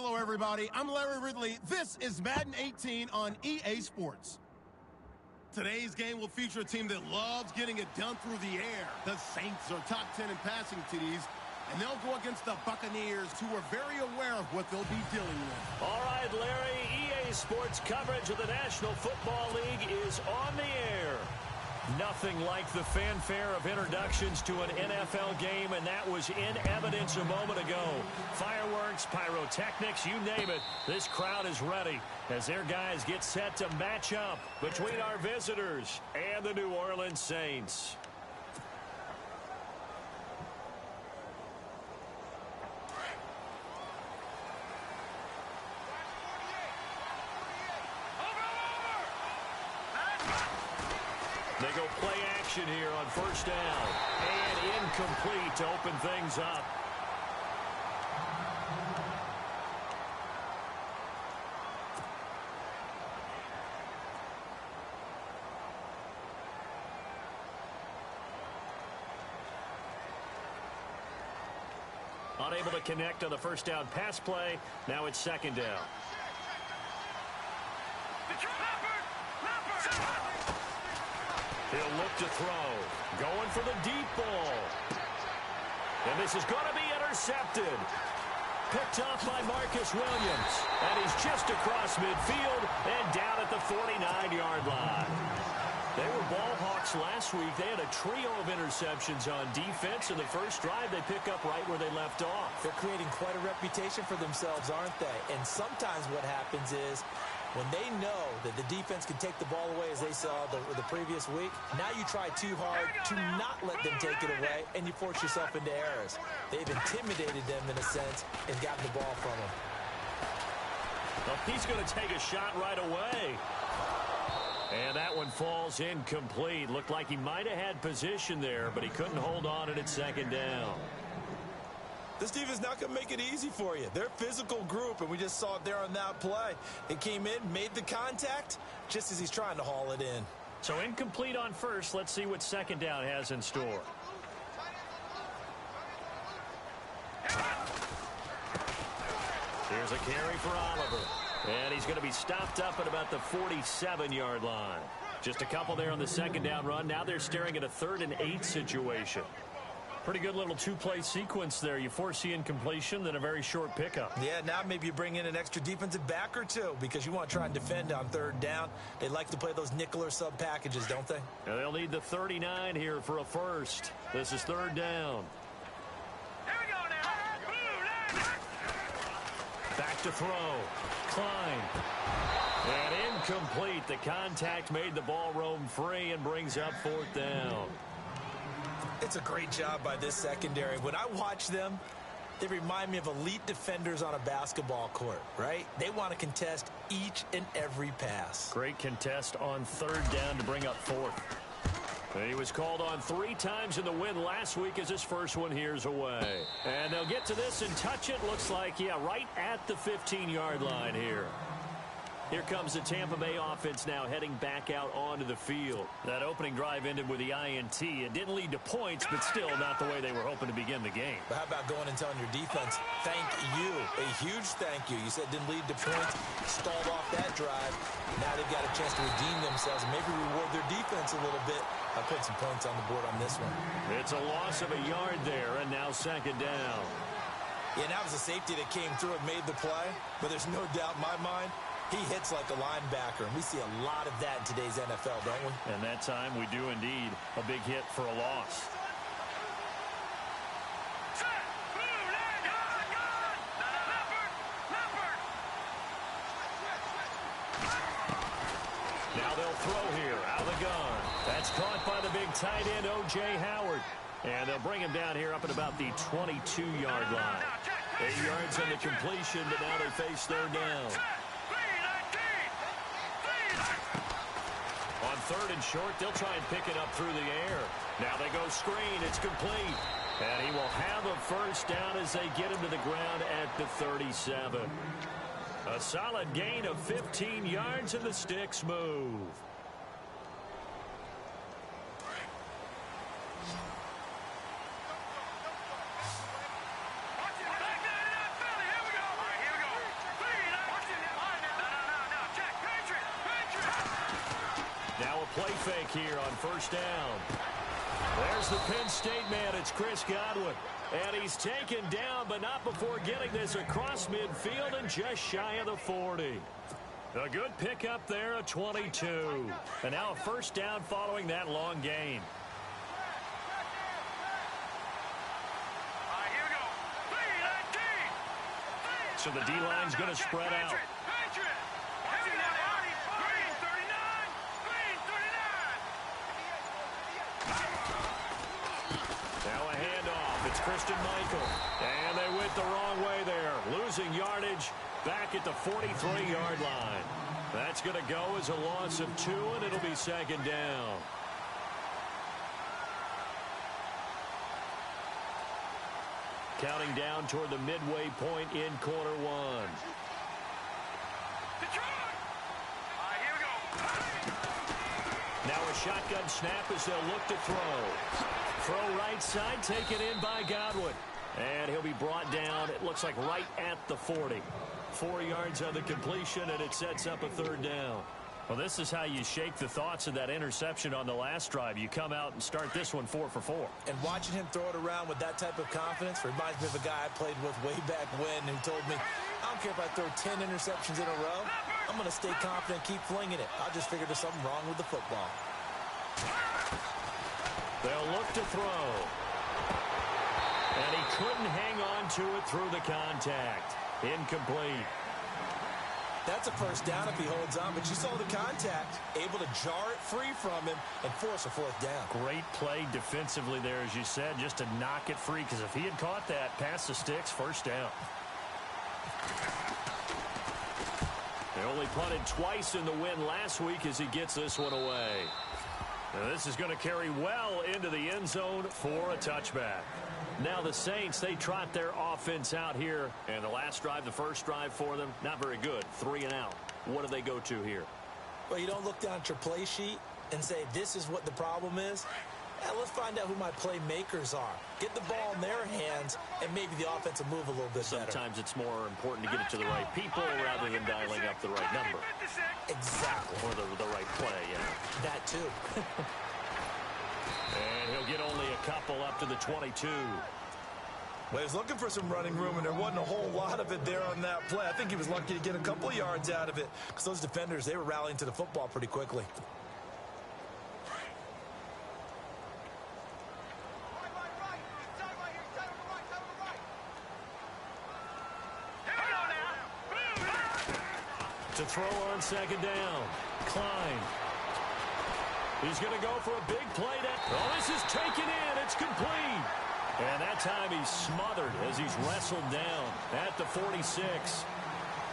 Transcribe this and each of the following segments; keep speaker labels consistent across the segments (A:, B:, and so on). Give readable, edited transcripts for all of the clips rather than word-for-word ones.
A: Hello, everybody. I'm Larry Ridley. This is Madden 18 on EA Sports. Today's game will feature a team that loves getting it done through the air. The Saints are top 10 in passing TDs, and they'll go against the Buccaneers, who are very aware of what they'll be dealing with.
B: All right, Larry, EA Sports coverage of the National Football League is on the air. Nothing like the fanfare of introductions to an NFL game, and that was in evidence a moment ago. Fireworks, pyrotechnics, you name it. This crowd is ready as their guys get set to match up between our visitors and the New Orleans Saints. They go play action here on first down. And incomplete to open things up. Unable to connect on the first down pass play. Now it's second down. He'll look to throw. Going for the deep ball. And this is going to be intercepted. Picked off by Marcus Williams. And he's just across midfield and down at the 49-yard line. They were ball hawks last week. They had a trio of interceptions on defense. In the first drive, they pick up right where they left off.
C: They're creating quite a reputation for themselves, aren't they? And sometimes what happens is, when they know that the defense can take the ball away, as they saw the previous week, now you try too hard to not let them take it away, and you force yourself into errors. They've intimidated them, in a sense, and gotten the ball from them.
B: Well, he's going to take a shot right away. And that one falls incomplete. Looked like he might have had position there, but he couldn't hold on at its second down.
C: This defense not going to make it easy for you. They're a physical group, and we just saw it there on that play. It came in, made the contact, just as he's trying to haul it in.
B: So incomplete on first. Let's see what second down has in store. Here's a carry for Oliver. And he's going to be stopped up at about the 47-yard line. Just a couple there on the second down run. Now they're staring at a 3rd and 8 situation. Pretty good little two-play sequence there. You force the incompletion, then a very short pickup.
C: Yeah, now maybe you bring in an extra defensive back or two because you want to try and defend on 3rd down. They like to play those nickel or sub packages, don't they?
B: And they'll need the 39 here for a first. This is 3rd down.
D: Here we go now.
B: Back to throw. Klein. And incomplete. The contact made the ball roam free and brings up 4th down.
C: It's a great job by this secondary. When I watch them, they remind me of elite defenders on a basketball court, right? They want to contest each and every pass.
B: Great contest on 3rd down to bring up 4th. He was called on 3 times in the win last week as his first one here's away. And they'll get to this and touch it. Looks like, yeah, right at the 15-yard line here. Here comes the Tampa Bay offense now heading back out onto the field. That opening drive ended with the INT. It didn't lead to points, but still not the way they were hoping to begin the game.
C: But how about going and telling your defense, thank you, a huge thank you. You said didn't lead to points, stalled off that drive. Now they've got a chance to redeem themselves and maybe reward their defense a little bit. I'll put some points on the board on this one.
B: It's a loss of a yard there, and now second down.
C: Yeah, that was a safety that came through and made the play, but there's no doubt in my mind, he hits like a linebacker, and we see a lot of that in today's NFL, don't we?
B: And that time we do indeed. A big hit for a loss. Now they'll throw here out of the gun. That's caught by the big tight end, O.J. Howard. And they'll bring him down here up at about the 22-yard line. 8 yards on the completion, but now they face 3rd down. On 3rd and short, they'll try and pick it up through the air. Now they go screen. It's complete. And he will have a first down as they get him to the ground at the 37. A solid gain of 15 yards, and the sticks move. play fake here on first down. There's the Penn State man. It's Chris Godwin. And he's taken down, but not before getting this across midfield and just shy of the 40. A good pickup there, a 22. And now a first down following that long gain.
D: Here we go. 3-19.
B: So the D-line's going to spread out. Now a handoff. It's Christian Michael. And they went the wrong way there. Losing yardage back at the 43-yard line. That's going to go as a loss of 2, and it'll be second down. Counting down toward the midway point in quarter 1.
D: Here we go.
B: Now a shotgun snap as they'll look to throw. Throw right side, taken in by Godwin. And he'll be brought down, it looks like right at the 40. 4 yards on the completion, and it sets up a third down. Well, this is how you shake the thoughts of that interception on the last drive. You come out and start this one 4 for 4.
C: And watching him throw it around with that type of confidence reminds me of a guy I played with way back when who told me, I don't care if I throw 10 interceptions in a row. I'm going to stay confident, keep flinging it. I just figured there's something wrong with the football.
B: They'll look to throw. And he couldn't hang on to it through the contact. Incomplete.
C: That's a first down if he holds on, but you saw the contact, able to jar it free from him and force a fourth down.
B: Great play defensively there, as you said, just to knock it free, because if he had caught that, past the sticks, first down. They only punted twice in the win last week as he gets this one away. Now this is going to carry well into the end zone for a touchback. Now the Saints, they trot their offense out here. And the last drive, the first drive for them, not very good. 3 and out. What do they go to here?
C: Well, you don't look down at your play sheet and say, this is what the problem is. Let's find out who my playmakers are. Get the ball in their hands, and maybe the offense will move a little bit better.
B: Sometimes it's more important to get it to the right people rather than dialing up the right number.
C: Exactly.
B: Or the right play, yeah.
C: That too.
B: And he'll get only a couple up to the 22.
C: Well, he was looking for some running room, and there wasn't a whole lot of it there on that play. I think he was lucky to get a couple of yards out of it because those defenders, they were rallying to the football pretty quickly.
B: To throw on second down. Klein. He's going to go for a big play. Oh, this is taken in. It's complete. And that time he's smothered as he's wrestled down at the 46.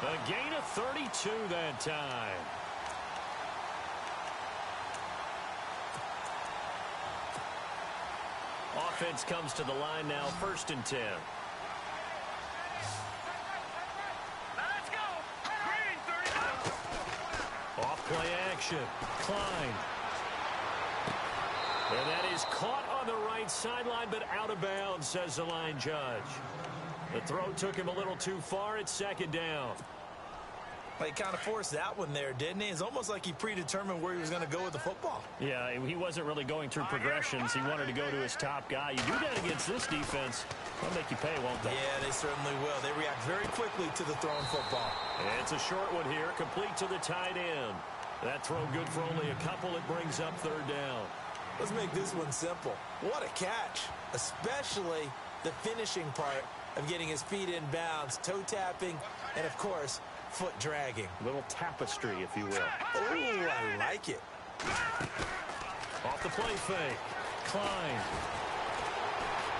B: A gain of 32 that time. Offense comes to the line now, 1st and 10.
D: Let's go. Green 30.
B: Off play action. Klein. And that is caught on the right sideline, but out of bounds, says the line judge. The throw took him a little too far. It's second down.
C: Well, he kind of forced that one there, didn't he? It's almost like he predetermined where he was going to go with the football.
B: Yeah, he wasn't really going through progressions. He wanted to go to his top guy. You do that against this defense, they'll make you pay, won't they?
C: Yeah, they certainly will. They react very quickly to the thrown football.
B: And it's a short one here, complete to the tight end. That throw good for only a couple. It brings up third down.
C: Let's make this one simple. What a catch, especially the finishing part of getting his feet in bounds, toe tapping, and, of course, foot dragging.
B: Little tapestry, if you will.
C: Oh, I like it.
B: Off the play fake. Klein.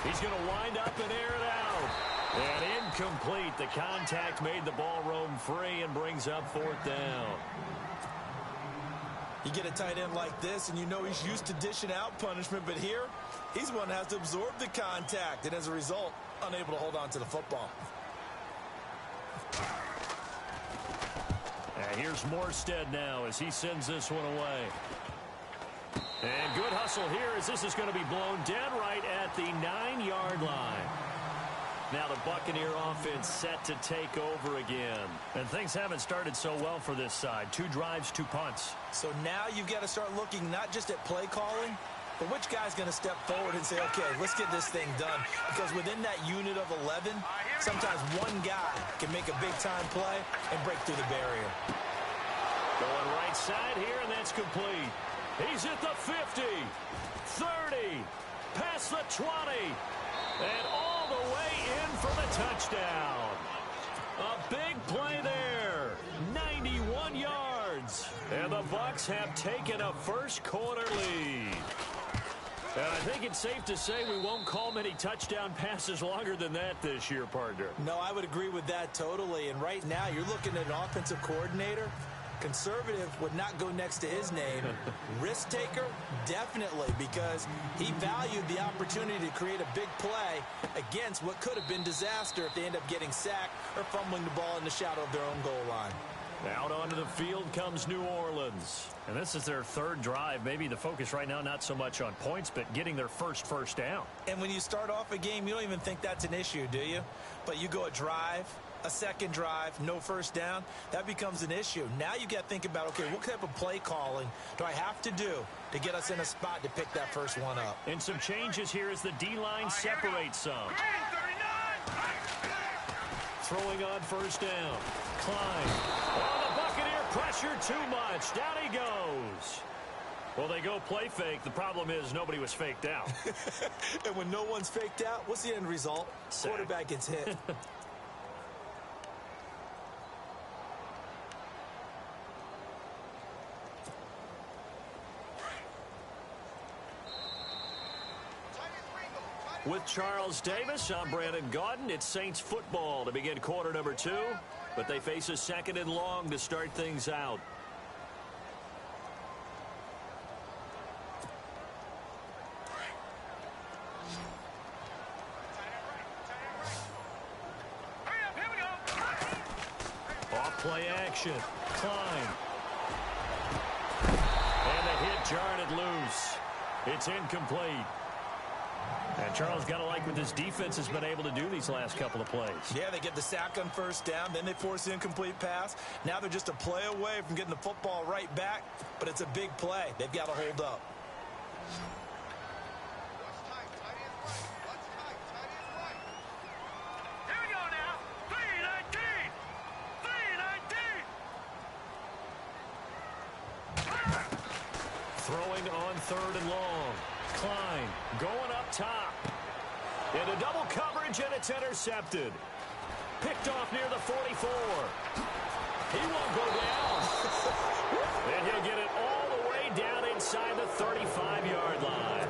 B: He's going to wind up and air it out. And incomplete. The contact made the ball roam free and brings up fourth down.
C: You get a tight end like this, and you know he's used to dishing out punishment, but here, he's one that has to absorb the contact, and as a result, unable to hold on to the football.
B: And here's Morstead now as he sends this one away. And good hustle here as this is going to be blown dead right at the 9-yard line. Now the Buccaneer offense set to take over again. And things haven't started so well for this side. 2 drives, 2 punts.
C: So now you've got to start looking not just at play calling, but which guy's going to step forward and say, okay, let's get this thing done. Because within that unit of 11, sometimes one guy can make a big-time play and break through the barrier.
B: Going right side here, and that's complete. He's at the 50, 30, past the 20, and all the way in for the touchdown. A big play there, 91 yards. And the Bucs have taken a first-quarter lead. And I think it's safe to say we won't call many touchdown passes longer than that this year, partner.
C: No, I would agree with that totally. And right now, you're looking at an offensive coordinator. Conservative would not go next to his name. Risk taker, definitely, because he valued the opportunity to create a big play against what could have been disaster if they end up getting sacked or fumbling the ball in the shadow of their own goal line.
B: Out onto the field comes New Orleans. And this is their 3rd drive. Maybe the focus right now not so much on points, but getting their first down.
C: And when you start off a game, you don't even think that's an issue, do you? But you go a drive, a second drive, no first down, that becomes an issue. Now you got to think about, okay, what type of play calling do I have to do to get us in a spot to pick that first one up?
B: And some changes here as the D-line separates some. Throwing on first down. Klein. Oh, the Buccaneer pressure too much. Down he goes. Well, they go play fake. The problem is nobody was faked out.
C: And when no one's faked out, what's the end result?
B: Sack.
C: Quarterback gets hit.
B: With Charles Davis, I'm Brandon Gaudin. It's Saints football to begin quarter number 2, but they face a 2nd and long to start things out. Off play action. Klein. And the hit jarred it loose. It's incomplete. And Charles got to like what this defense has been able to do these last couple of plays.
C: Yeah, they get the sack on first down, then they force the incomplete pass. Now they're just a play away from getting the football right back, but it's a big play. They've got to hold up.
D: Here we go now. 319. 319.
B: Throwing on 3rd and long. Klein going up top. Into double coverage, and it's intercepted. Picked off near the 44. He won't go down. And he'll get it all the way down inside the 35-yard line.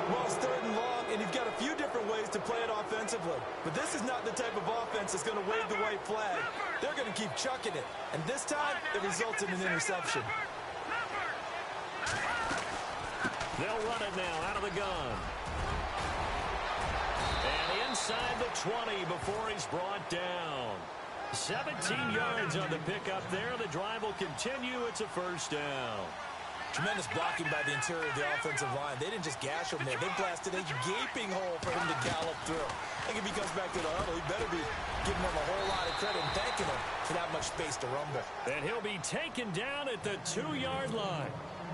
C: Well, it's 3rd and long, and you've got a few different ways to play it offensively. But this is not the type of offense that's going to wave the white flag. They're going to keep chucking it. And this time, it results in an interception.
B: They'll run it now out of the gun. And inside the 20 before he's brought down. 17 yards on the pickup there. The drive will continue. It's a first down.
C: Tremendous blocking by the interior of the offensive line. They didn't just gash him there. They blasted a gaping hole for him to gallop through. I think if he comes back to the huddle, he better be giving them a whole lot of credit and thanking him for that much space to rumble.
B: And he'll be taken down at the 2-yard line.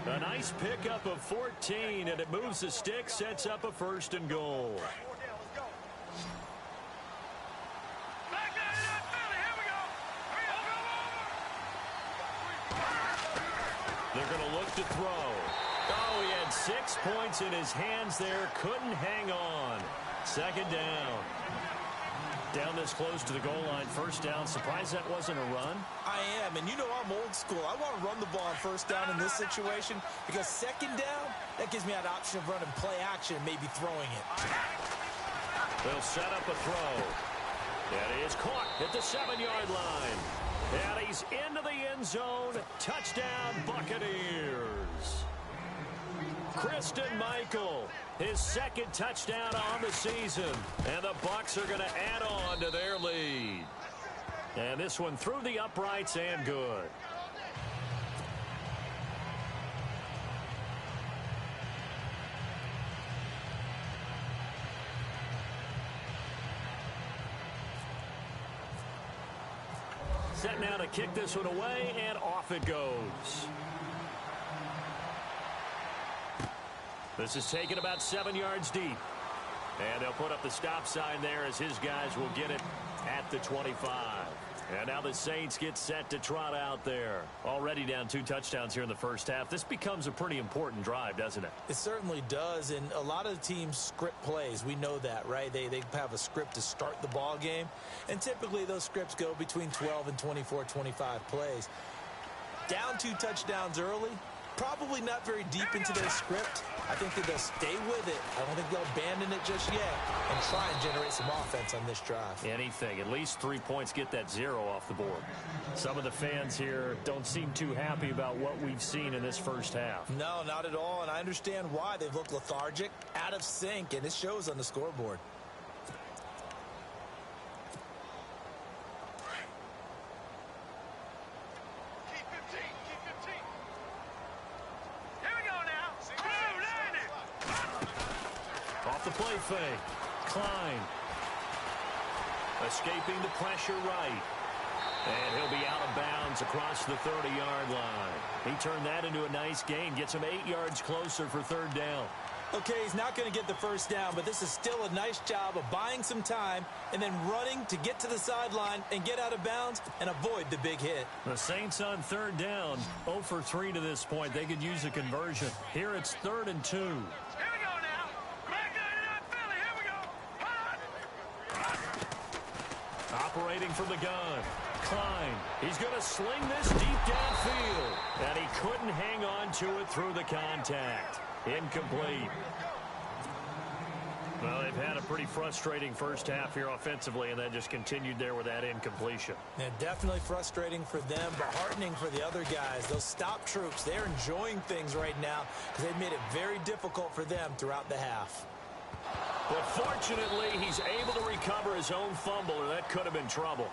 B: A nice pickup of 14, and it moves the stick, sets up a 1st and goal. They're going to look to throw. Oh, he had 6 points in his hands there. Couldn't hang on. 2nd down. Down this close to the goal line. First down. Surprised that wasn't a run?
C: I am, and you know I'm old school. I want to run the ball on first down in this situation because 2nd down, that gives me that option of running play action and maybe throwing it.
B: They'll set up a throw. And he is caught at the 7-yard line. And he's into the end zone. Touchdown, Buccaneers. Christian Michael, his 2nd touchdown on the season. And the Bucs are going to add on to their lead. And this one through the uprights and good. Set now to kick this one away, and off it goes. This is taken about 7 yards deep. And they'll put up the stop sign there as his guys will get it at the 25. And now the Saints get set to trot out there. Already down 2 touchdowns here in the first half. This becomes a pretty important drive, doesn't it?
C: It certainly does, and a lot of the teams script plays. We know that, right? They have a script to start the ball game, and typically those scripts go between 12 and 24, 25 plays. Down 2 touchdowns early, probably not very deep into their script. I think that they'll stay with it. I don't think they'll abandon it just yet and try and generate some offense on this drive.
B: Anything. At least 3 points, get that 0 off the board. Some of the fans here don't seem too happy about what we've seen in this first half.
C: No, not at all, and I understand why. They've looked lethargic, out of sync, and it shows on the scoreboard.
B: The play fake. Klein. Escaping the pressure right. And he'll be out of bounds across the 30-yard line. He turned that into a nice gain. Gets him 8 yards closer for 3rd down.
C: Okay, he's not going to get the first down, but this is still a nice job of buying some time and then running to get to the sideline and get out of bounds and avoid the big hit.
B: The Saints on 3rd down. 0 for 3 to this point. They could use a conversion. Here it's 3rd and 2. Operating from the gun. Klein. He's going to sling this deep downfield. And he couldn't hang on to it through the contact. Incomplete. Well, they've had a pretty frustrating first half here offensively, and then just continued there with that incompletion.
C: And definitely frustrating for them, but heartening for the other guys. Those stop troops, they're enjoying things right now because they've made it very difficult for them throughout the half.
B: But fortunately, he's able to recover his own fumble, or that could have been trouble.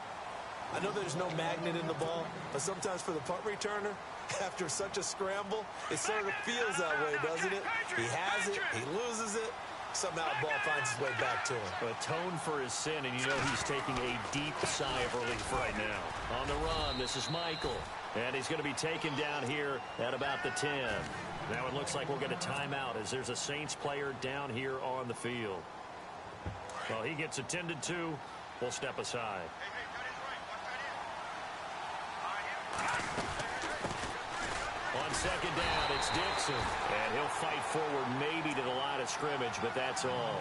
C: I know there's no magnet in the ball, but sometimes for the punt returner, after such a scramble, it sort of feels that way, doesn't it? He has it, he loses it, somehow the ball finds its way back to him.
B: Atone for his sin, and you know he's taking a deep sigh of relief right now. On the run, this is Michael, and he's going to be taken down here at about the 10. Now it looks like we'll get a timeout as there's a Saints player down here on the field. Well, he gets attended to. We'll step aside. On 2nd down, it's Dixon. And he'll fight forward maybe to the line of scrimmage, but that's all.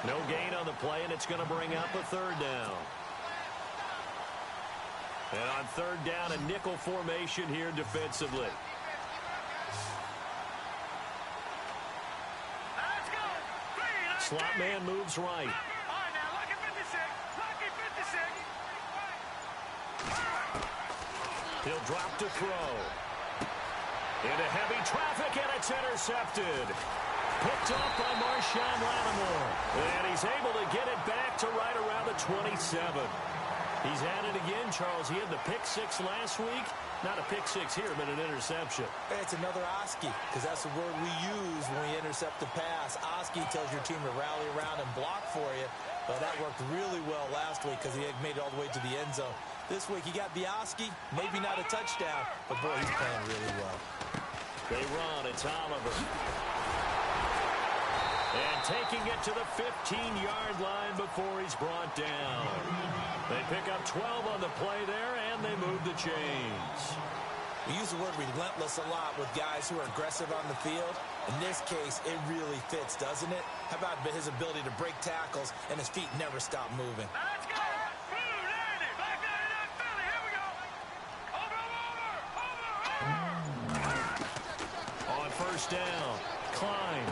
B: No gain on the play, and it's going to bring up a 3rd down. And on 3rd down, a nickel formation here defensively. Slot man moves right. He'll drop to throw. Into heavy traffic, and it's intercepted. Picked up by Marshawn Lattimore. And he's able to get it back to right around the 27. He's at it again, Charles. He had the pick 6 last week. Not a pick 6 here, but an interception.
C: Hey, it's another Oski, because that's the word we use when we intercept the pass. Oski tells your team to rally around and block for you. But that worked really well last week because he had made it all the way to the end zone. This week he got the Oski, maybe not a touchdown, but boy, he's playing really well.
B: They run, it's Oliver. And taking it to the 15-yard line before he's brought down. They pick up 12 on the play there, and they move the chains.
C: We use the word relentless a lot with guys who are aggressive on the field. In this case, it really fits, doesn't it? How about his ability to break tackles and his feet never stop moving?
D: Let's go! Blue 90! Black 99 Philly! Here we go! Over!
B: On 1st down, Klein.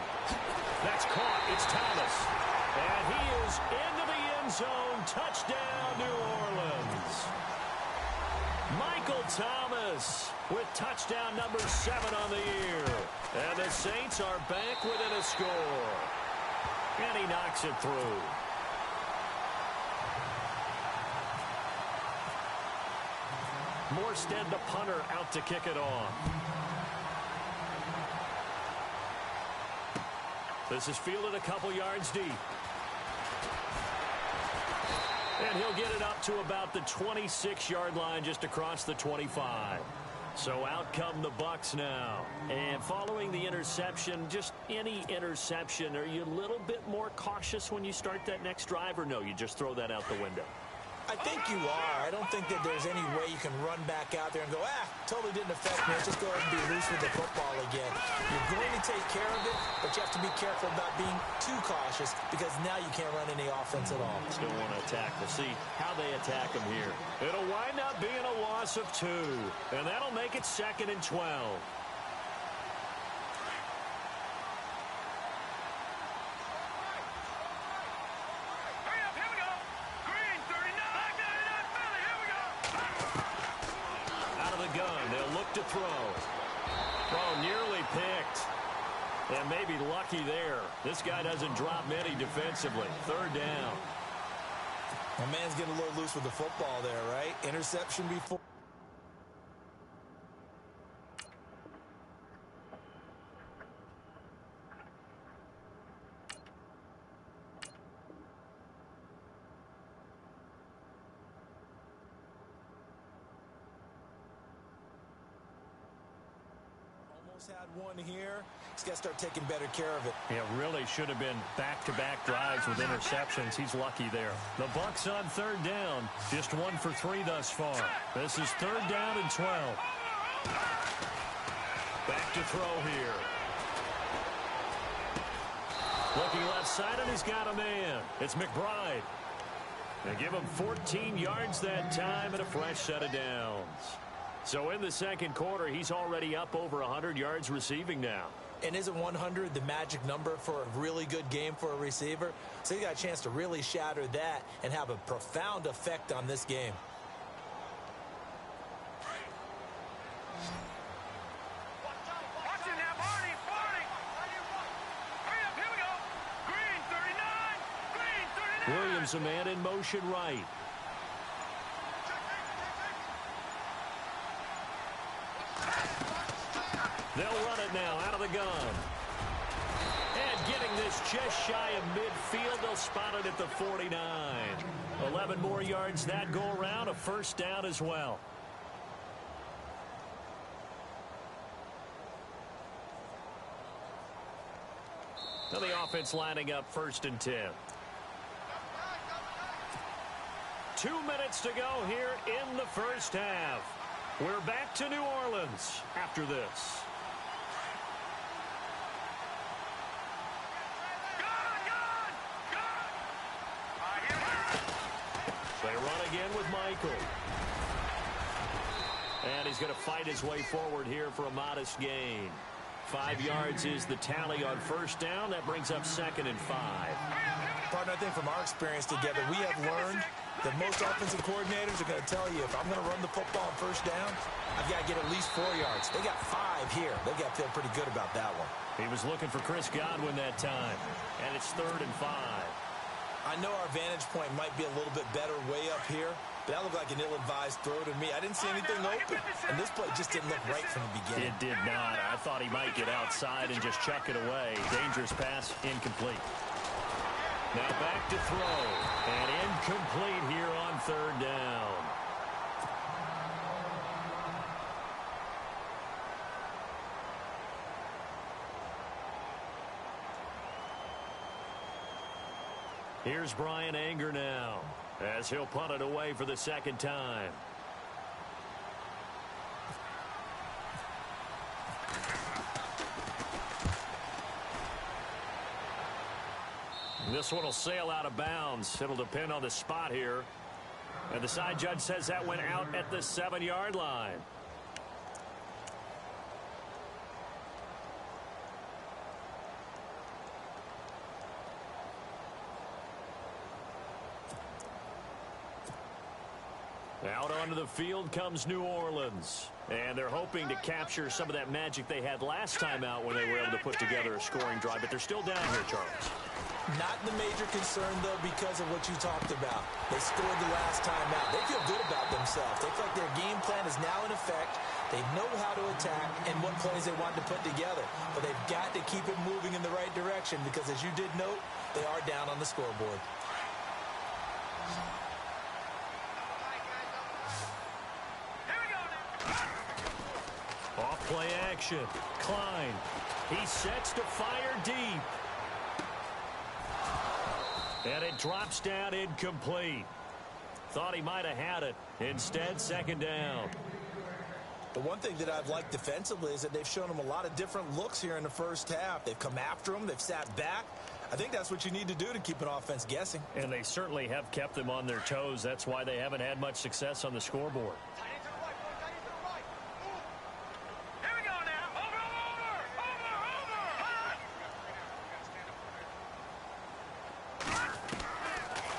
B: That's caught. It's Thomas. And he is into the end zone. Touchdown, New Orleans. Michael Thomas with touchdown number 7 on the year. And the Saints are back within a score. And he knocks it through. Morstead, the punter, out to kick it off. This is fielded a couple yards deep. And he'll get it up to about the 26-yard line just across the 25. So out come the Bucs now. And following the interception, just any interception, are you a little bit more cautious when you start that next drive, or no, you just throw that out the window?
C: I think you are. I don't think that there's any way you can run back out there and go, totally didn't affect me. Let's just go ahead and be loose with the football again. You're going to take care of it, but you have to be careful about being too cautious because now you can't run any offense at all.
B: Still want to attack. We'll see how they attack him here. It'll wind up being a loss of 2, and that'll make it 2nd and 12. To throw. Oh, nearly picked. And maybe lucky there. This guy doesn't drop many defensively. 3rd down.
C: My man's getting a little loose with the football there, right? Interception before. Had one here. He's got to start taking better care of it.
B: Yeah, really should have been back-to-back drives with interceptions. He's lucky there. The Bucs on 3rd down. Just 1 for 3 thus far. This is 3rd down and 12. Back to throw here. Looking left side, and he's got a man. It's McBride. They give him 14 yards that time and a fresh set of downs. So in the 2nd quarter, he's already up over 100 yards receiving now.
C: And isn't 100 the magic number for a really good game for a receiver? So he got a chance to really shatter that and have a profound effect on this game.
D: Watch it now, Barney. Hurry up, here we go. Green 39. Green 39.
B: Williams, a man in motion right. They'll run it now out of the gun. And getting this just shy of midfield, they'll spot it at the 49. 11 more yards that go around, a 1st down as well. Now the offense lining up 1st and 10. 2 minutes to go here in the 1st half. We're back to New Orleans after this. They run again with Michael. And he's going to fight his way forward here for a modest gain. 5 yards is the tally on 1st down. That brings up 2nd and 5.
C: Partner, I think from our experience together, we have learned that most offensive coordinators are going to tell you, if I'm going to run the football on 1st down, I've got to get at least 4 yards. They got 5 here. They got to feel pretty good about that one.
B: He was looking for Chris Godwin that time. And it's 3rd and 5.
C: I know our vantage point might be a little bit better way up here, but that looked like an ill-advised throw to me. I didn't see anything open, and this play just didn't look right from the beginning.
B: It did not. I thought he might get outside and just chuck it away. Dangerous pass, incomplete. Now back to throw, and incomplete here on 3rd down. Here's Brian Anger now, as he'll punt it away for the 2nd time. This one will sail out of bounds. It'll depend on the spot here. And the side judge says that went out at the 7-yard line. Out onto the field comes New Orleans. And they're hoping to capture some of that magic they had last time out when they were able to put together a scoring drive. But they're still down here, Charles.
C: Not the major concern, though, because of what you talked about. They scored the last time out. They feel good about themselves. They feel like their game plan is now in effect. They know how to attack and what plays they want to put together. But they've got to keep it moving in the right direction because, as you did note, they are down on the scoreboard.
B: action. Klein. He sets to fire deep. And it drops down incomplete. Thought he might have had it. Instead, second down.
C: The one thing that I've liked defensively is that they've shown him a lot of different looks here in the first half. They've come after him. They've sat back. I think that's what you need to do to keep an offense guessing.
B: And they certainly have kept them on their toes. That's why they haven't had much success on the scoreboard.
D: Here we go now. Over.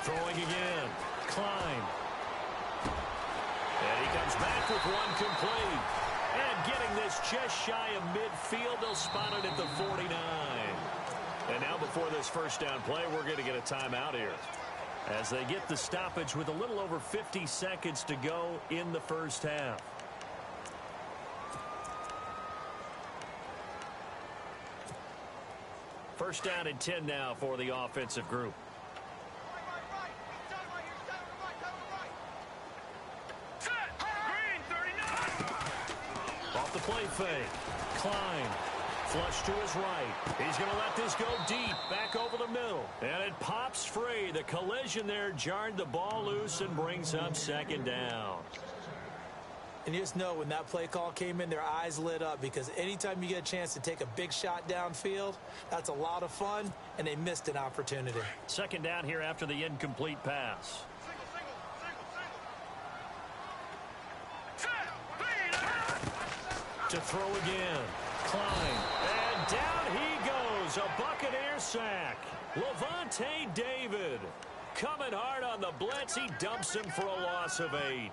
B: Throwing again. Klein. And he comes back with one complete. And getting this just shy of midfield, they'll spot it at the 49. And now before this first down play, we're going to get a timeout here, as they get the stoppage with a little over 50 seconds to go in the first half. First down and 10 now for the offensive group. Off the play fake. Klein. Flush to his right. He's going to let this go deep, back over the middle. And it pops free. The collision there jarred the ball loose and brings up second down.
C: And you just know when that play call came in, their eyes lit up, because anytime you get a chance to take a big shot downfield, that's a lot of fun, and they missed an opportunity.
B: Second down here after the incomplete pass. To throw again. Klein. And down he goes. A Buccaneer sack. Levante David coming hard on the blitz. He dumps him for a loss of 8.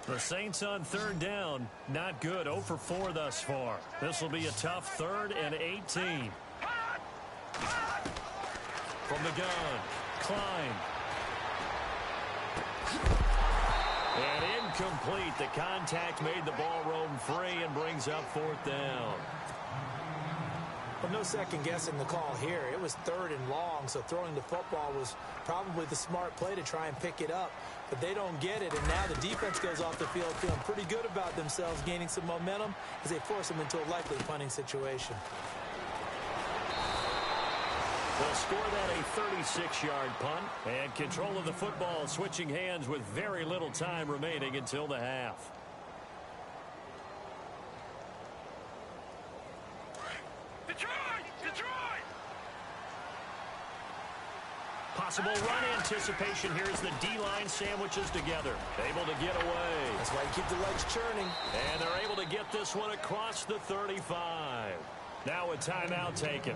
B: The Saints on third down, not good. 0 for 4 thus far. This will be a tough 3rd and 18. From the gun, Klein. And incomplete. The contact made the ball roam free and brings up 4th down.
C: Well, no second guessing the call here. It was 3rd and long, so throwing the football was probably the smart play to try and pick it up. But they don't get it, and now the defense goes off the field feeling pretty good about themselves, gaining some momentum as they force them into a likely punting situation.
B: They'll score that a 36-yard punt, and control of the football switching hands with very little time remaining until the half.
D: Detroit!
B: Possible run anticipation here as the D-line sandwiches together. Able to get away.
C: That's why you keep the legs churning.
B: And they're able to get this one across the 35. Now a timeout taken.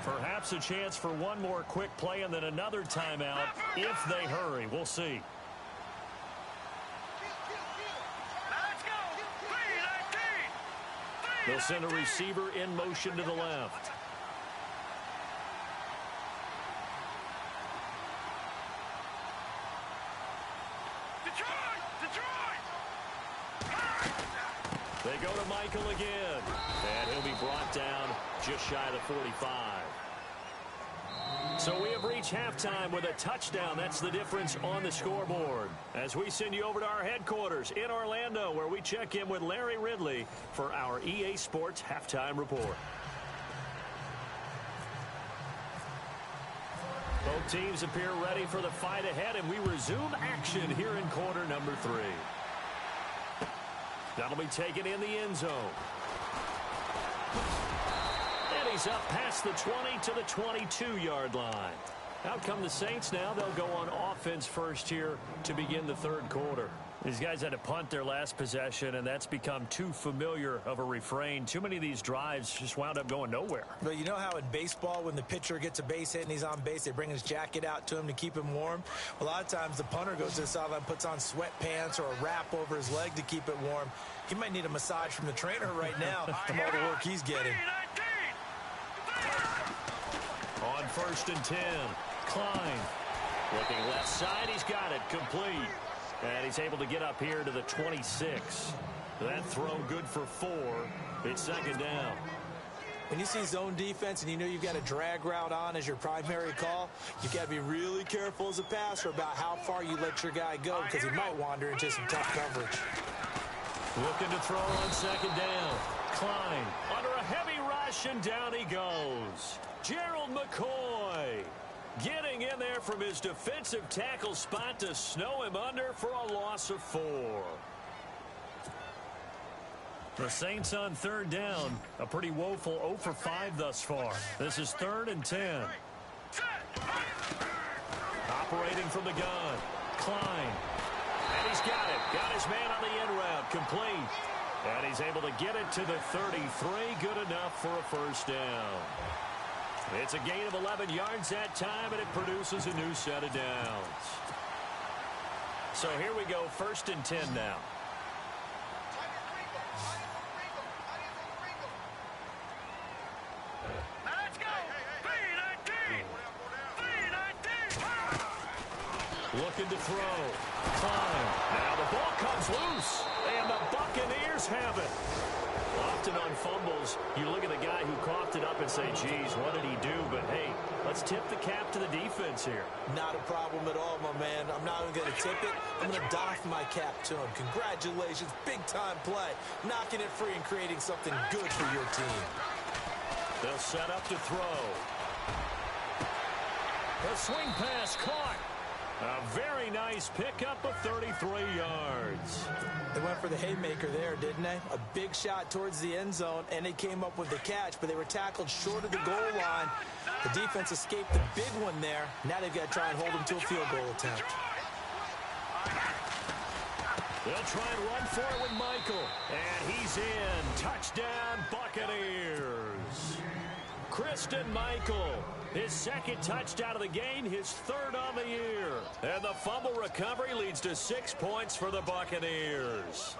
B: Perhaps a chance for one more quick play and then another timeout if they hurry. We'll see.
D: Let's go! 3-19!
B: They'll send a receiver in motion to the left. They go to Michael again. And he'll be brought down just shy of the 45. So we have reached halftime with a touchdown. That's the difference on the scoreboard. As we send you over to our headquarters in Orlando, where we check in with Larry Ridley for our EA Sports Halftime Report. Both teams appear ready for the fight ahead, and we resume action here in quarter number 3. That'll be taken in the end zone. And he's up past the 20 to the 22-yard line. Out come the Saints now. They'll go on offense first here to begin the 3rd quarter. These guys had to punt their last possession, and that's become too familiar of a refrain. Too many of these drives just wound up going nowhere.
C: But you know how in baseball, when the pitcher gets a base hit and he's on base, they bring his jacket out to him to keep him warm? A lot of times the punter goes to the sideline, puts on sweatpants or a wrap over his leg to keep it warm. He might need a massage from the trainer right now from all the work he's getting.
B: On 1st and 10, Klein. Looking left side, he's got it, complete. And he's able to get up here to the 26. That throw good for 4. It's second down.
C: When you see zone defense and you know you've got a drag route on as your primary call, you've got to be really careful as a passer about how far you let your guy go because he might wander into some tough coverage.
B: Looking to throw on second down. Klein under a heavy rush, and down he goes. Gerald McCoy getting in there from his defensive tackle spot to snow him under for a loss of 4. The Saints on third down. A pretty woeful 0 for 5 thus far. This is 3rd and 10. Operating from the gun. Klein. And he's got it. Got his man on the end route. Complete. And he's able to get it to the 33. Good enough for a first down. It's a gain of 11 yards that time, and it produces a new set of downs. So here we go, 1st and 10 now.
D: Let's go. B-19.
B: Looking to throw. Klein. Now the ball comes loose, and the Buccaneers have it. Often on fumbles, you look at the guy who coughed it up and say, geez, what did he do? But, hey, let's tip the cap to the defense here.
C: Not a problem at all, my man. I'm not even going to tip it. I'm going to doff my cap to him. Congratulations. Big-time play. Knocking it free and creating something good for your team.
B: They'll set up to throw. The swing pass caught. A very nice pickup of 33 yards.
C: They went for the haymaker there, didn't they? A big shot towards the end zone, and they came up with the catch, but they were tackled short of the goal line. The defense escaped the big one there. Now they've got to try and hold them to a field goal attempt.
B: They'll try and run for it with Michael. And he's in. Touchdown, Buccaneers. Christian Michael. His 2nd touchdown of the game, his 3rd on the year. And the fumble recovery leads to 6 points for the Buccaneers.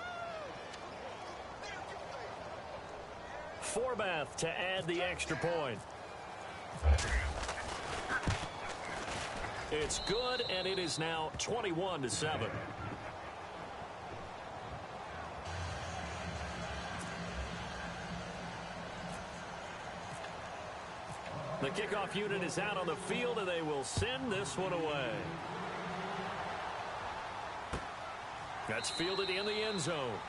B: Forbath to add the extra point. It's good, and it is now 21-7. The kickoff unit is out on the field, and they will send this one away. That's fielded in the end zone.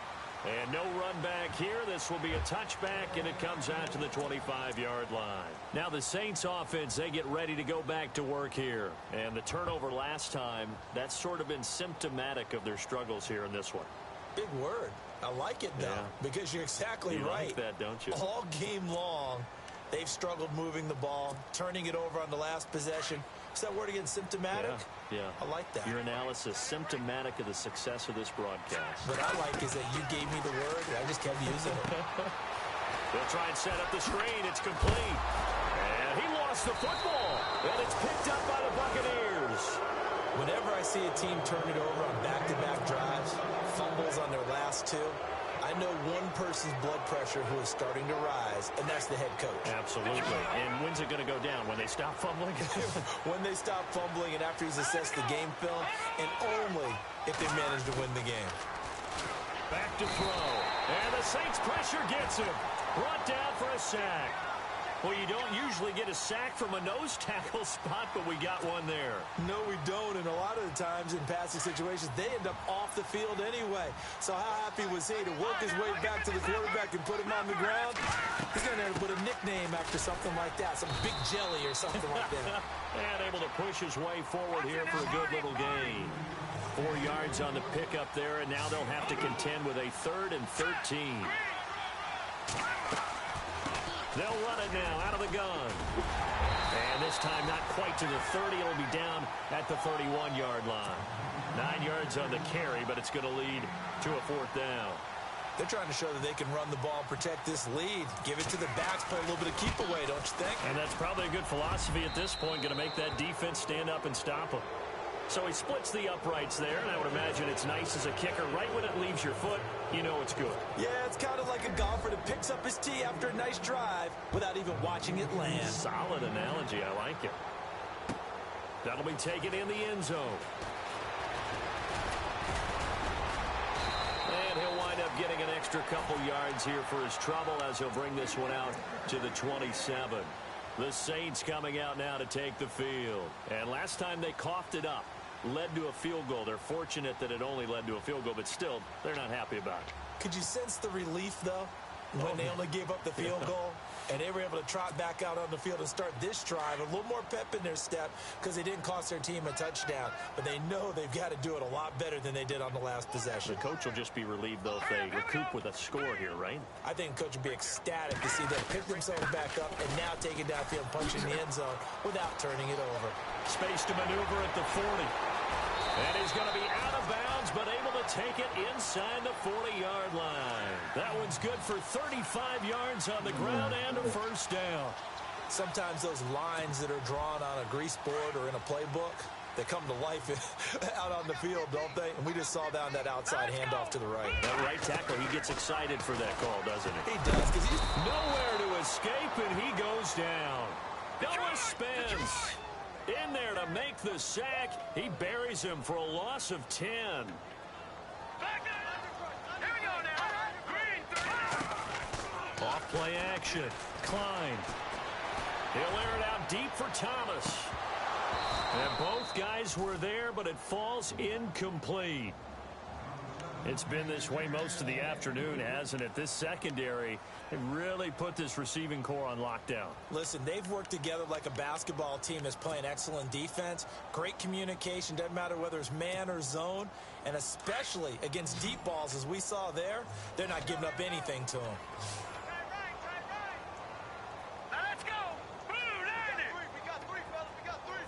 B: And no run back here. This will be a touchback, and it comes out to the 25-yard line. Now the Saints offense, they get ready to go back to work here. And the turnover last time, that's sort of been symptomatic of their struggles here in this one.
C: Big word. I like it, though, because you're exactly right.
B: You like that, don't you?
C: All game long, they've struggled moving the ball, turning it over on the last possession. Is that word again, symptomatic?
B: Yeah.
C: I like that.
B: Your analysis, symptomatic of the success of this broadcast.
C: What I like is that you gave me the word, and I just kept using it.
B: They'll try and set up the screen. It's complete. And he lost the football. And it's picked up by the Buccaneers.
C: Whenever I see a team turn it over on back-to-back drives, fumbles on their last two, I know one person's blood pressure who is starting to rise, and that's the head coach.
B: Absolutely. And when's it going to go down? When they stop fumbling?
C: When they stop fumbling and after he's assessed the game film, and only if they manage to win the game.
B: Back to throw. And the Saints pressure gets him. Brought down for a sack. Well, you don't usually get a sack from a nose tackle spot, but we got one there.
C: No, we don't, and a lot of the times in passing situations, they end up off the field anyway. So how happy was he to work his way back to the quarterback and put him on the ground? He's going to have to put a nickname after something like that, some big jelly or something like that.
B: And able to push his way forward here for a good little gain. 4 yards on the pickup there, and now they'll have to contend with a 3rd and 13. They'll run it now out of the gun. And this time not quite to the 30. It'll be down at the 31-yard line. 9 yards on the carry, but it's going to lead to a 4th down.
C: They're trying to show that they can run the ball and protect this lead. Give it to the backs, play a little bit of keep away, don't you think?
B: And that's probably a good philosophy at this point, going to make that defense stand up and stop them. So he splits the uprights there, and I would imagine it's nice as a kicker. Right when it leaves your foot, you know it's good.
C: Yeah, it's kind of like a golfer that picks up his tee after a nice drive without even watching it land.
B: Solid analogy. I like it. That'll be taken in the end zone. And And he'll wind up getting an extra couple yards here for his trouble as he'll bring this one out to the 27. The Saints coming out now to take the field. And last time they coughed it up, led to a field goal. They're fortunate that it only led to a field goal, but still, they're not happy about it.
C: Could you sense the relief, though, when they only gave up the field goal? And they were able to trot back out on the field and start this drive. A little more pep in their step because they didn't cost their team a touchdown. But they know they've got to do it a lot better than they did on the last possession.
B: The coach will just be relieved, though, if they recoup with a score here, right?
C: I think the coach would be ecstatic to see them pick themselves back up and now take it downfield, punching the end zone without turning it over.
B: Space to maneuver at the 40. And he's going to be out of bounds, but able to take it inside the 40-yard line. That one's good for 35 yards on the ground and a first down.
C: Sometimes those lines that are drawn on a grease board or in a playbook, they come to life out on the field, don't they? And we just saw down that outside handoff to the right.
B: That right tackle, he gets excited for that call, doesn't he?
C: He does, because he's
B: nowhere to escape, and he goes down. Noah spins. In there to make the sack. He buries him for a loss of 10. Off play action. Klein. He'll air it out deep for Thomas. And both guys were there, but it falls incomplete. It's been this way most of the afternoon, hasn't it? This secondary really put this receiving core on lockdown.
C: Listen, they've worked together like a basketball team that's playing excellent defense. Great communication, doesn't matter whether it's man or zone. And especially against deep balls, as we saw there, they're not giving up anything to them.
D: Now let's go. Blue, landing. We got three, fellas. We got three.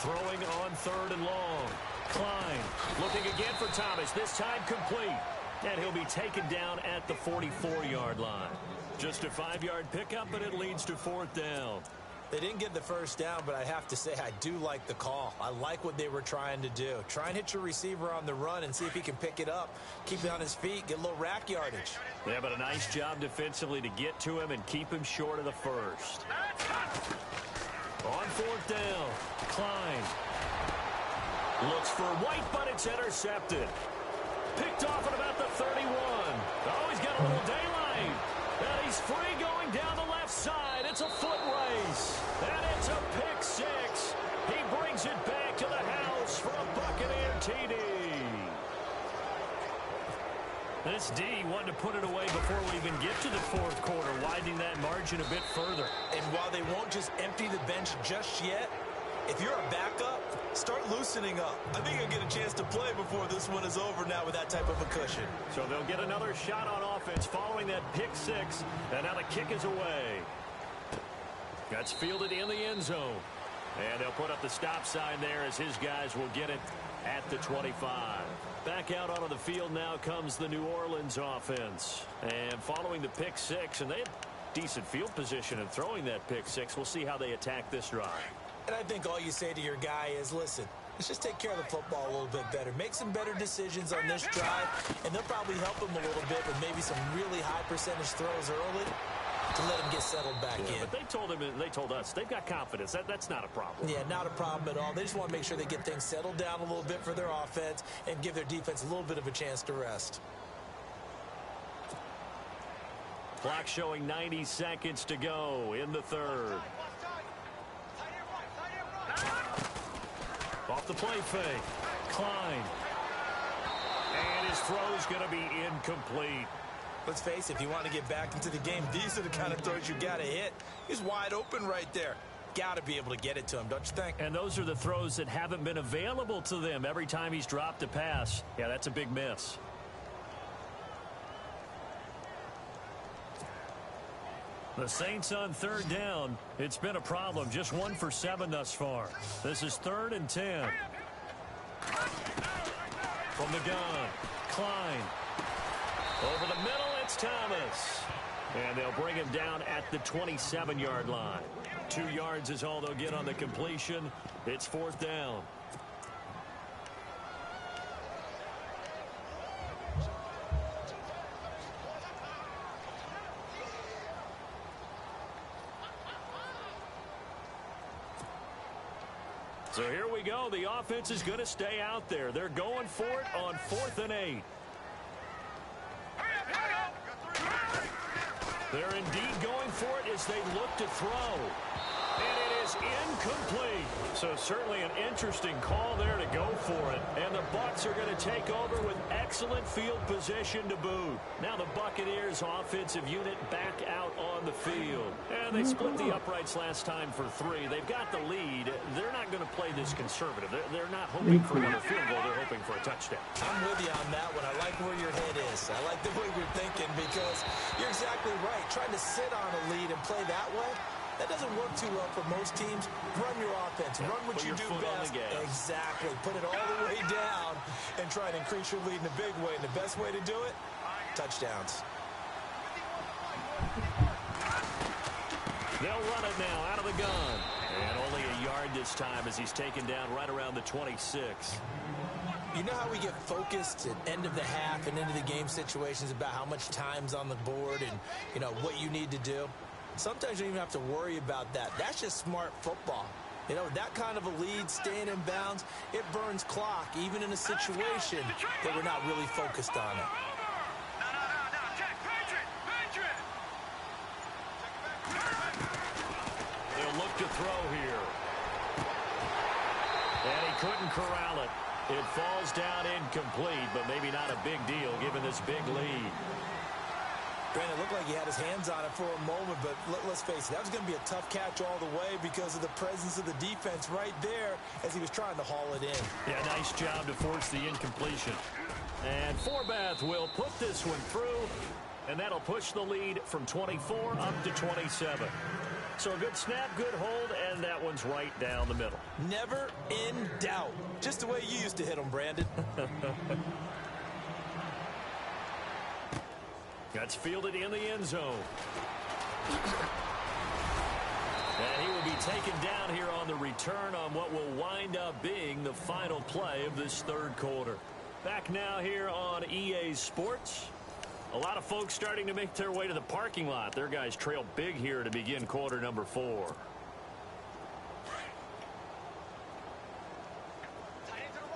B: Throwing on 3rd and long. Klein looking again for Thomas, this time complete. And he'll be taken down at the 44-yard line. Just a 5-yard pickup, but it leads to 4th down.
C: They didn't get the first down, but I have to say I do like the call. I like what they were trying to do. Try and hit your receiver on the run and see if he can pick it up, keep it on his feet, get a little rack yardage.
B: Yeah, but a nice job defensively to get to him and keep him short of the first. On 4th down, Klein looks for White, but it's intercepted. Picked off at about the 31. Oh, he's got a little daylight. And he's free going down the left side. It's a foot race. And it's a pick 6. He brings it back to the house for a Buccaneer TD. This D wanted to put it away before we even get to the 4th quarter, widening that margin a bit further.
C: And while they won't just empty the bench just yet, if you're a backup, start loosening up. I think you'll get a chance to play before this one is over now with that type of a cushion.
B: So they'll get another shot on offense following that pick 6. And now the kick is away. That's fielded in the end zone. And they'll put up the stop sign there as his guys will get it at the 25. Back out onto the field now comes the New Orleans offense. And following the pick 6, and they have decent field position in throwing that pick 6. We'll see how they attack this drive.
C: And I think all you say to your guy is, listen, let's just take care of the football a little bit better. Make some better decisions on this drive, and they'll probably help him a little bit with maybe some really high percentage throws early to let him get settled back in.
B: But they told us they've got confidence. That's not a problem.
C: Yeah, not a problem at all. They just want to make sure they get things settled down a little bit for their offense and give their defense a little bit of a chance to rest.
B: Clock showing 90 seconds to go in the 3rd. Off the play fake. Klein. And his throw's going to be incomplete.
C: Let's face it, if you want to get back into the game, these are the kind of throws you got to hit. He's wide open right there. Got to be able to get it to him, don't you think?
B: And those are the throws that haven't been available to them every time he's dropped a pass. Yeah, that's a big miss. The Saints on 3rd down. It's been a problem. Just 1 for 7 thus far. This is 3rd and 10. From the gun, Klein. Over the middle, it's Thomas. And they'll bring him down at the 27-yard line. 2 yards is all they'll get on the completion. It's 4th down. So here we go. The offense is going to stay out there. They're going for it on 4th and 8. They're indeed going for it as they look to throw. And it is incomplete. So certainly an interesting call there to go for it. And the Bucs are going to take over with excellent field position to boot. Now the Buccaneers offensive unit back out on the field. And they split the uprights last time for 3. They've got the lead. They're not going to play this conservative. They're not hoping for another field goal. They're hoping for a touchdown.
C: I'm with you on that one. I like where your head is. I like the way you're thinking because you're exactly right. Trying to sit on a lead and play that way, that doesn't work too well for most teams. Run your offense. Run what you do best. Exactly. Put it all the way down and try to increase your lead in a big way. And the best way to do it, touchdowns.
B: They'll run it now out of the gun. And only a yard this time as he's taken down right around the 26.
C: You know how we get focused at end of the half and into the game situations about how much time's on the board and, you know, what you need to do? Sometimes you don't even have to worry about that. That's just smart football. You know, that kind of a lead, staying in bounds, it burns clock, even in a situation that we're not really focused on it.
B: They'll look to throw here. And he couldn't corral it. It falls down incomplete, but maybe not a big deal given this big lead.
C: Brandon, it looked like he had his hands on it for a moment, but let's face it, that was going to be a tough catch all the way because of the presence of the defense right there as he was trying to haul it in.
B: Yeah, nice job to force the incompletion. And Forbath will put this one through, and that'll push the lead from 24 up to 27. So a good snap, good hold, and that one's right down the middle.
C: Never in doubt. Just the way you used to hit them, Brandon.
B: That's fielded in the end zone. And he will be taken down here on the return on what will wind up being the final play of this third quarter. Back now here on EA Sports. A lot of folks starting to make their way to the parking lot. Their guys trail big here to begin quarter number 4.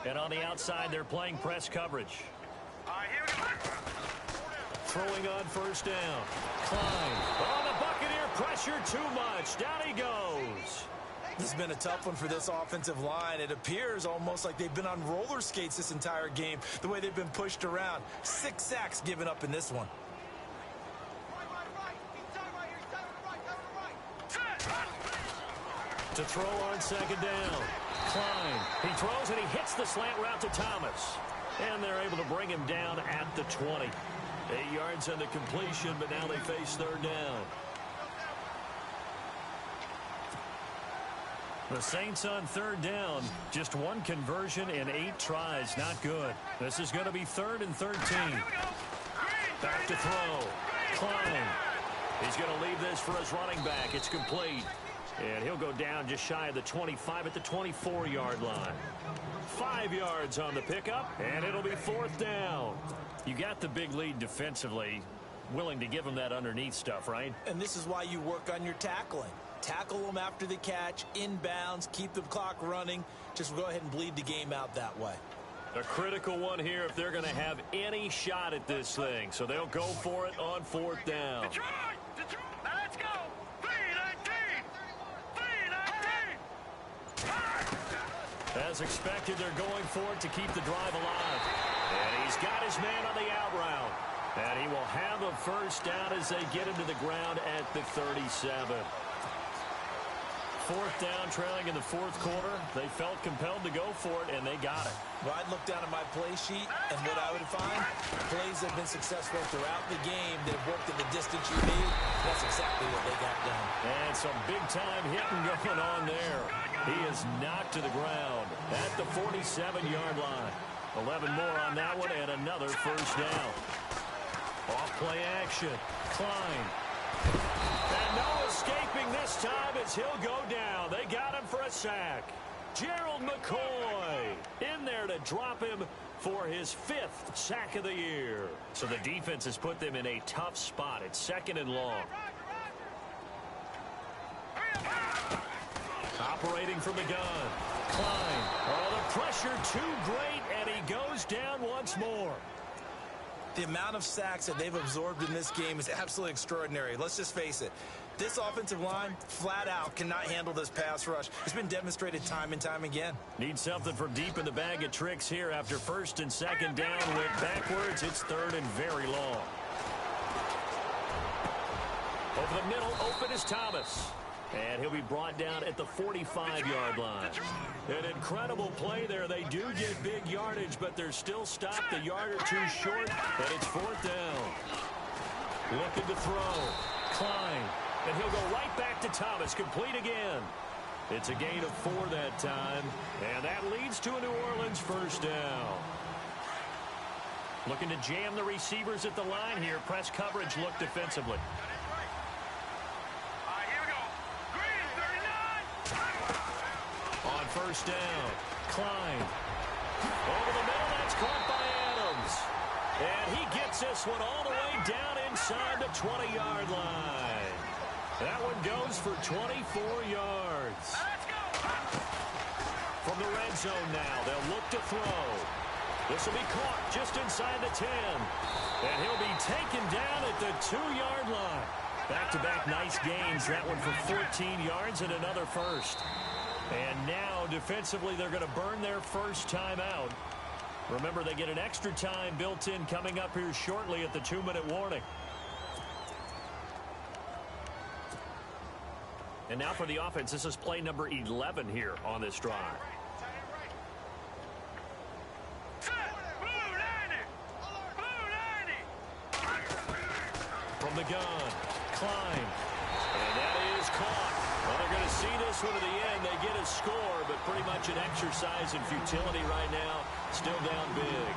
B: And on the outside, they're playing press coverage. Throwing on first down. Klein. Oh, the Buccaneer pressure too much. Down he goes.
C: This has been a tough one for this offensive line. It appears almost like they've been on roller skates this entire game, the way they've been pushed around. 6 sacks given up in this one.
B: To throw on second down. Klein. He throws and he hits the slant route to Thomas. And they're able to bring him down at the 20. 8 yards on the completion, but now they face third down. The Saints on third down. Just one conversion in 8 tries. Not good. This is going to be 3rd and 13. Back to throw. Klein. He's going to leave this for his running back. It's complete. And he'll go down just shy of the 25 at the 24-yard line. 5 yards on the pickup, and it'll be 4th down. You got the big lead defensively. Willing to give him that underneath stuff, right?
C: And this is why you work on your tackling. Tackle them after the catch, inbounds, keep the clock running. Just go ahead and bleed the game out that way.
B: A critical one here if they're going to have any shot at this thing. So they'll go for it on 4th down.
D: Detroit! Now let's go! 3-19! 3-19!
B: As expected, they're going for it to keep the drive alive. And he's got his man on the out route. And he will have a first down as they get him to the ground at the 37. 4th down, trailing in the 4th quarter. They felt compelled to go for it, and they got it.
C: Well, I'd look down at my play sheet, and what I would find, plays have been successful throughout the game that have worked at the distance you need. That's exactly what they got done.
B: And some big-time hitting going on there. He is knocked to the ground at the 47-yard line. 11 more on that one, and another first down. Off-play action. Klein. And no escaping this time as he'll go down. They got him for a sack. Gerald McCoy in there to drop him for his 5th sack of the year. So the defense has put them in a tough spot. It's 2nd and long. Operating from the gun. Klein. Oh, the pressure too great, and he goes down once more.
C: The amount of sacks that they've absorbed in this game is absolutely extraordinary. Let's just face it. This offensive line, flat out, cannot handle this pass rush. It's been demonstrated time and time again.
B: Need something from deep in the bag of tricks here after first and second down. Went backwards. It's third and very long. Over the middle, open is Thomas. And he'll be brought down at the 45-yard line. An incredible play there. They do get big yardage, but they're still stopped a yard or two short, and it's fourth down. Looking to throw. Klein. And he'll go right back to Thomas, complete again. It's a gain of 4 that time, and that leads to a New Orleans first down. Looking to jam the receivers at the line here. Press coverage look defensively. On first down, Klein. Over the middle, that's caught by Adams. And he gets this one all the way down inside the 20-yard line. That one goes for 24 yards. From the red zone now, they'll look to throw. This will be caught just inside the 10. And he'll be taken down at the 2-yard line. Back-to-back nice gains. That one for 14 yards and another first. And now, defensively, they're going to burn their first time out. Remember, they get an extra time built in coming up here shortly at the 2-minute warning. And now for the offense, this is play number 11 here on this drive. From the gun, Klein. And that is caught. Well, they're going to see this one to the end. They get a score, but pretty much an exercise in futility right now. Still down big.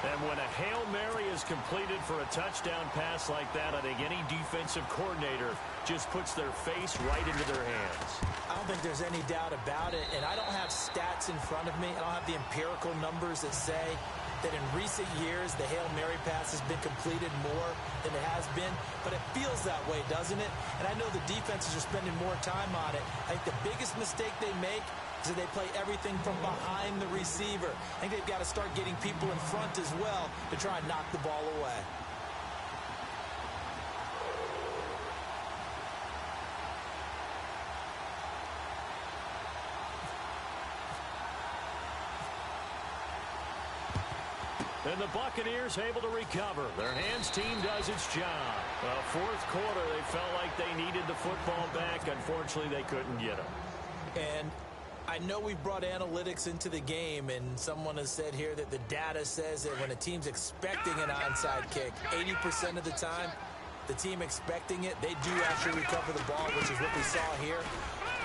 B: And when a Hail Mary is completed for a touchdown pass like that, I think any defensive coordinator just puts their face right into their hands.
C: I don't think there's any doubt about it, and I don't have stats in front of me. I don't have the empirical numbers that say that in recent years the Hail Mary pass has been completed more than it has been, but it feels that way, doesn't it? And I know the defenses are spending more time on it. I think the biggest mistake they make is that they play everything from behind the receiver. I think they've got to start getting people in front as well to try and knock the ball away.
B: And the Buccaneers able to recover. Their hands team does its job. Well, fourth quarter, they felt like they needed the football back. Unfortunately, they couldn't get it.
C: And I know we've brought analytics into the game, and someone has said here that the data says that when a team's expecting an onside kick, 80% of the time, the team expecting it, they do actually recover the ball, which is what we saw here.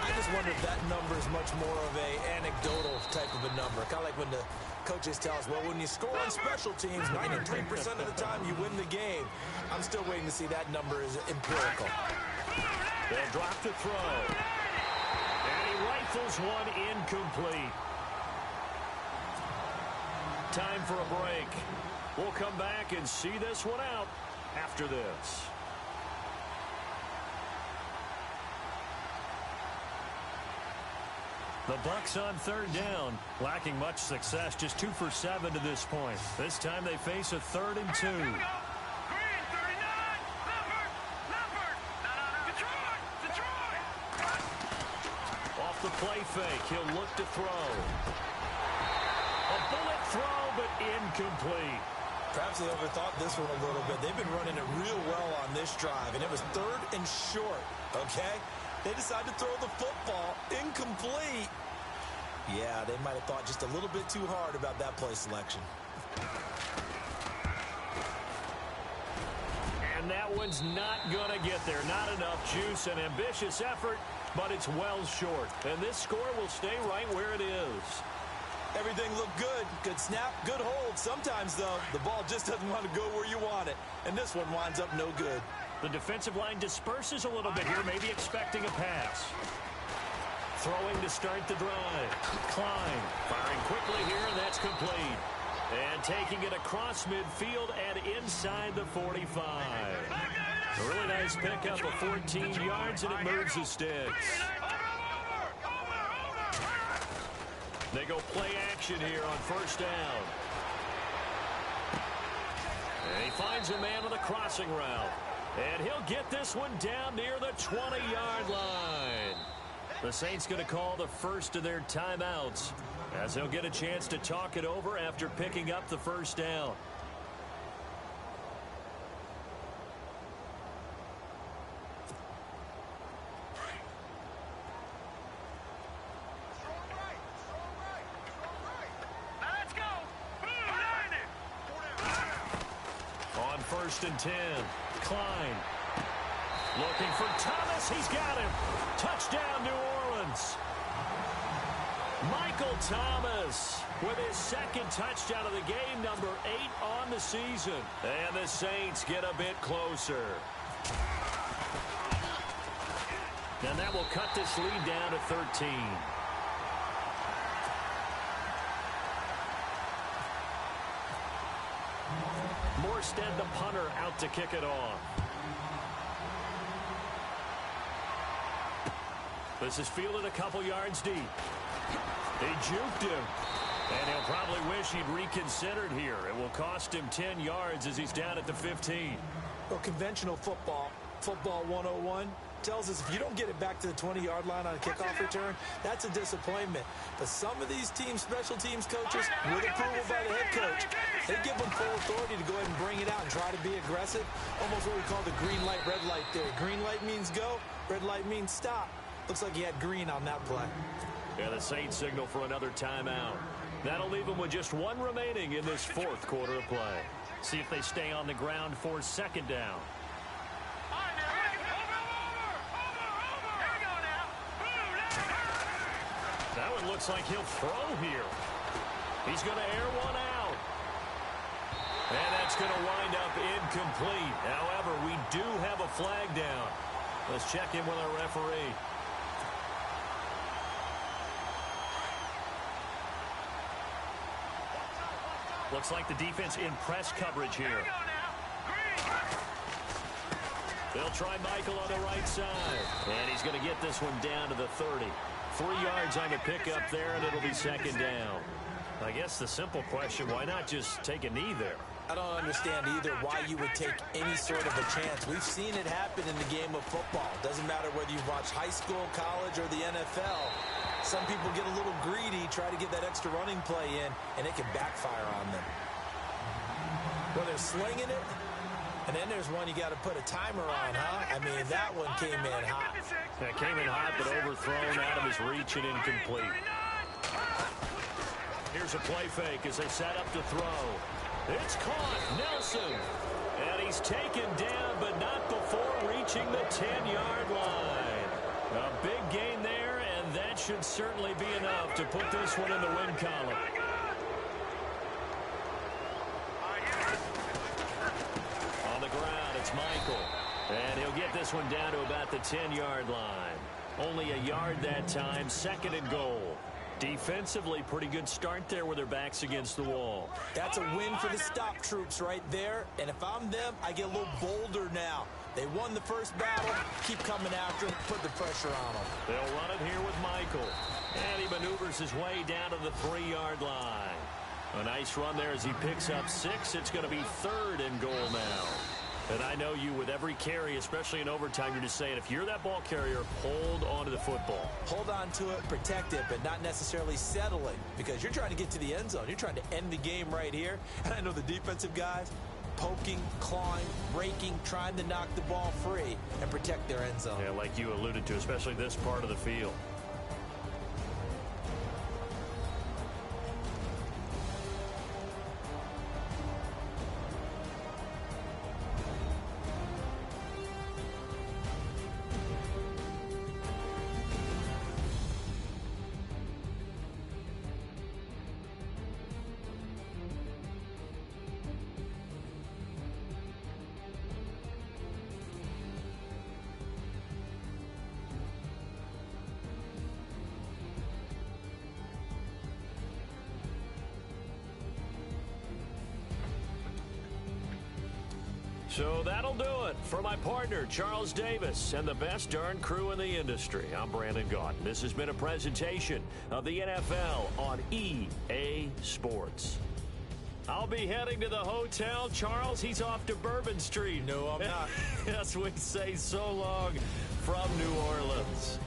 C: I just wonder if that number is much more of a anecdotal type of a number. Kind of like when the coaches tell us, well, when you score on special teams, 93% of the time you win the game. I'm still waiting to see that number is empirical.
B: They'll drop to throw. And he rifles one incomplete. Time for a break. We'll come back and see this one out after this. The Bucs on third down, lacking much success, just 2 for 7 to this point. This time they face a 3rd and 2. Off the play fake, he'll look to throw. A bullet throw, but incomplete.
C: Perhaps they overthought this one a little bit. They've been running it real well on this drive, and it was 3rd and short, okay? They decided to throw the football incomplete. Yeah, they might have thought just a little bit too hard about that play selection.
B: And that one's not going to get there. Not enough juice. An ambitious effort, but it's well short. And this score will stay right where it is.
C: Everything looked good. Good snap, good hold. Sometimes, though, the ball just doesn't want to go where you want it. And this one winds up no good.
B: The defensive line disperses a little bit here, maybe expecting a pass. Throwing to start the drive. Klein firing quickly here, and that's complete. And taking it across midfield and inside the 45. A really nice pickup of 14 yards, and it moves the sticks. They go play action here on first down. And he finds a man on the crossing route. And he'll get this one down near the 20-yard line. The Saints going to call the first of their timeouts as they'll get a chance to talk it over after picking up the first down. On first and 10, Klein looking for Thomas. He's got him. Touchdown, New Orleans. Michael Thomas with his second touchdown of the game, number 8 on the season. And the Saints get a bit closer. And that will cut this lead down to 13. Morstead, the punter, out to kick it off. This is fielded a couple yards deep. He juked him. And he'll probably wish he'd reconsidered here. It will cost him 10 yards as he's down at the 15.
C: Well, conventional football 101, tells us if you don't get it back to the 20-yard line on a kickoff return, that's a disappointment. But some of these teams, special teams coaches, with approval by the head coach, they give them full authority to go ahead and bring it out and try to be aggressive. Almost what we call the green light, red light theory. Green light means go, red light means stop. Looks like he had green on that play.
B: Yeah, the Saints signal for another timeout. That'll leave them with just one remaining in this fourth quarter of play. See if they stay on the ground for second down. That one looks like he'll throw here. He's going to air one out. And that's going to wind up incomplete. However, we do have a flag down. Let's check in with our referee. Looks like the defense in press coverage here. They'll try Michael on the right side. And he's going to get this one down to the 30. 3 yards on the pickup there, and it'll be second down. I guess the simple question, why not just take a knee there?
C: I don't understand either why you would take any sort of a chance. We've seen it happen in the game of football. Doesn't matter whether you watch high school, college, or the NFL. Some people get a little greedy, try to get that extra running play in, and it can backfire on them. Well, they're slinging it, and then there's one you got to put a timer on, huh? I mean, that one came in hot.
B: That came in hot, but overthrown out of his reach and incomplete. Here's a play fake as they set up to throw. It's caught. Nelson. And he's taken down, but not before reaching the 10-yard line. A big gain there, and that should certainly be enough to put this one in the win column. On the ground, it's Michael. And he'll get this one down to about the 10-yard line. Only a yard that time, second and goal. Defensively, pretty good start there with their backs against the wall.
C: That's a win for the stop troops right there. And if I'm them, I get a little bolder now. They won the first battle. Keep coming after them. Put the pressure on them.
B: They'll run it here with Michael. And he maneuvers his way down to the 3-yard line. A nice run there as he picks up 6. It's going to be third and goal now. And I know you, with every carry, especially in overtime, you're just saying, if you're that ball carrier, hold on to the football.
C: Hold on to it, protect it, but not necessarily settle it, because you're trying to get to the end zone. You're trying to end the game right here. And I know the defensive guys, poking, clawing, raking, trying to knock the ball free and protect their end zone.
B: Yeah, like you alluded to, especially this part of the field. So that'll do it. For my partner, Charles Davis, and the best darn crew in the industry, I'm Brandon Gaudin. This has been a presentation of the NFL on EA Sports. I'll be heading to the hotel. Charles, he's off to Bourbon Street.
C: No, I'm not.
B: Yes, we say so long from New Orleans.